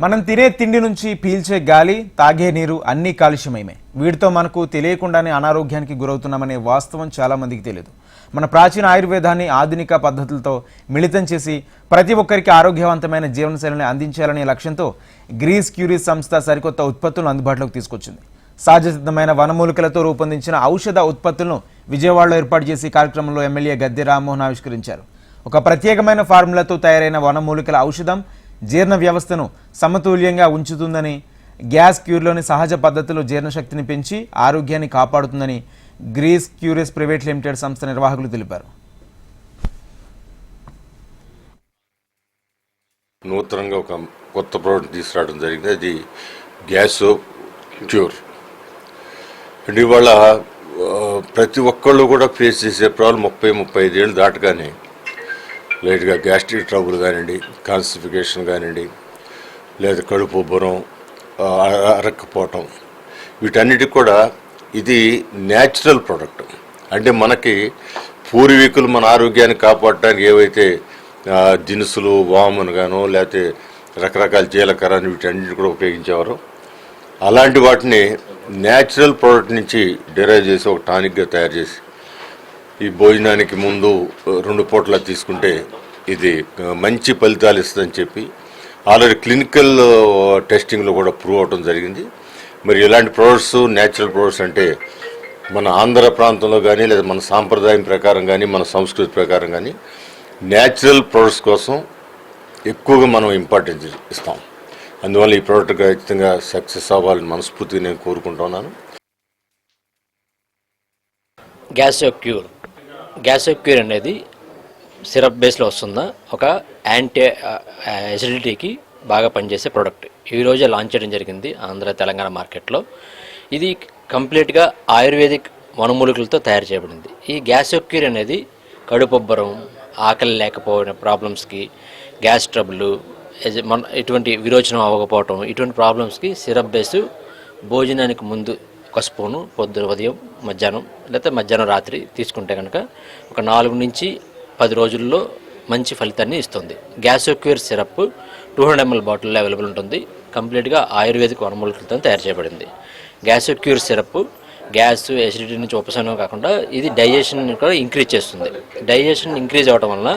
మనం తినే తిండి నుంచి పీల్చే గాలి, తాగే నీరు అన్నీ కాలుష్యమయమే. వీటితో మనకు తెలియకుండానే అనారోగ్యానికి గురవుతున్నామనే వాస్తవం చాలా మందికి తెలియదు. మన ప్రాచీన ఆయుర్వేదాన్ని ఆధునిక పద్ధతులతో మిళితం చేసి ప్రతి ఒక్కరికి ఆరోగ్యవంతమైన జీవనశైలిని అందించాలనే లక్ష్యంతో గ్రీస్ క్యూరీస్ సంస్థ సరికొత్త ఉత్పత్తులను అందుబాటులోకి తీసుకొచ్చింది. సహజసిద్ధమైన వనమూలికలతో రూపొందించిన ఔషధ ఉత్పత్తులను విజయవాడలో ఏర్పాటు చేసి కార్యక్రమంలో ఎమ్మెల్యే గద్దె రామ్మోహన్ ఆవిష్కరించారు. ఒక ప్రత్యేకమైన ఫార్ములాతో తయారైన వనమూలికల ఔషధం జీర్ణ వ్యవస్థను సమతుల్యంగా ఉంచుతుందని, గ్యాస్ క్యూర్లోని సహజ పద్ధతులు జీర్ణశక్తిని పెంచి ఆరోగ్యాన్ని కాపాడుతుందని గ్రీస్ క్యూరీస్ ప్రైవేట్ లిమిటెడ్ సంస్థ నిర్వాహకులు తెలిపారు. నూతనంగా ఒక కొత్త ప్రోడక్ట్ తీసుకురావడం జరిగింది. అది గ్యాస్ క్యూర్. అండ్ ఇవాళ ప్రతి ఒక్కళ్ళు కూడా ఫేస్ చేసే ప్రాబ్లం 30-35 ఏళ్ళు దాటగానే లైట్గా గ్యాస్ట్రిక్ ట్రబుల్ కానివ్వండి, కాన్స్టిపేషన్ కానివ్వండి, లేదా కడుపు ఉబ్బరం, అరక్కపోవటం, వీటన్నిటికి కూడా ఇది న్యాచురల్ ప్రోడక్ట్. అంటే మనకి పూర్వీకులు మన ఆరోగ్యాన్ని కాపాడటానికి ఏవైతే దినుసులు, వామును గానో లేకపోతే రకరకాల జీలకర్రని వీటన్నిటి కూడా ఉపయోగించేవారు, అలాంటి వాటిని న్యాచురల్ ప్రోడక్ట్ నుంచి డిరైవ్ చేసి ఒక టానిక్గా తయారు చేసి ఈ భోజనానికి ముందు 2 పూటలా తీసుకుంటే ఇది మంచి ఫలితాలు ఇస్తుందని చెప్పి ఆల్రెడీ క్లినికల్ టెస్టింగ్లో కూడా ప్రూవ్ అవడం జరిగింది. మరి ఇలాంటి ప్రోడక్ట్స్, న్యాచురల్ ప్రోడక్ట్స్ అంటే మన ఆంధ్ర ప్రాంతంలో కానీ లేదా మన సాంప్రదాయం ప్రకారం కానీ మన సంస్కృతి ప్రకారం కానీ న్యాచురల్ ప్రోడక్ట్స్ కోసం ఎక్కువగా మనం ఇంపార్టెన్స్ ఇస్తాం. అందువల్ల ఈ ప్రోడక్ట్ ఖచ్చితంగా సక్సెస్ అవ్వాలని మనస్ఫూర్తిగా నేను కోరుకుంటున్నాను. గ్యాస్ క్యూర్ అనేది సిరప్ బేస్లో వస్తున్న ఒక యాంటీ ఎసిడిటీకి బాగా పనిచేసే ప్రోడక్ట్. ఈరోజే లాంచ్ చేయడం జరిగింది ఆంధ్ర తెలంగాణ మార్కెట్లో. ఇది కంప్లీట్గా ఆయుర్వేదిక్ వనమూలికలతో తయారు చేయబడింది. ఈ గ్యాస్ క్యూర్ అనేది కడుపొబ్బరం, ఆకలి లేకపోయిన ప్రాబ్లమ్స్కి, గ్యాస్ ట్రబుల్, ఇటువంటి విరోచనం అవ్వకపోవటం, ఇటువంటి ప్రాబ్లమ్స్కి సిరప్ బేసు భోజనానికి ముందు ఒక స్పూను ఉదయం, మధ్యాహ్నం లేకపోతే మధ్యాహ్నం రాత్రి తీసుకుంటే కనుక ఒక 4 నుంచి 10 రోజుల్లో మంచి ఫలితాన్ని ఇస్తుంది. గ్యాస్ క్యూర్ సిరప్ 200 ml బాటిల్లో అవైలబుల్ ఉంటుంది. కంప్లీట్గా ఆయుర్వేదిక్ వనమూలికలతో తయారు చేయబడింది. Gas cure syrup gas, acidity నుంచి ఉపశమనం కాకుండా ఇది డైజెషన్ కూడా ఇంక్రీజ్ చేస్తుంది. డైజెషన్ ఇంక్రీజ్ అవ్వడం వల్ల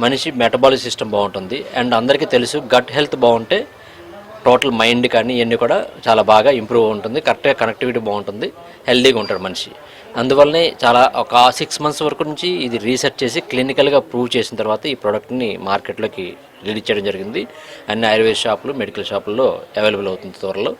మనిషి మెటబాలిక్ సిస్టమ్ బాగుంటుంది. అండ్ అందరికీ తెలుసు, గట్ హెల్త్ బాగుంటే టోటల్ మైండ్ కానీ ఇవన్నీ కూడా చాలా బాగా ఇంప్రూవ్ ఉంటుంది. కరెక్ట్గా కనెక్టివిటీ బాగుంటుంది, హెల్దీగా ఉంటాడు మనిషి. అందువల్లనే ఒక 6 months వరకు నుంచి ఇది రీసెర్చ్ చేసి క్లినికల్గా ప్రూవ్ చేసిన తర్వాత ఈ ప్రోడక్ట్ని మార్కెట్లోకి రిలీజ్ చేయడం జరిగింది. అన్ని ఆయుర్వేద షాపులు, మెడికల్ షాపుల్లో అవైలబుల్ అవుతుంది త్వరలో.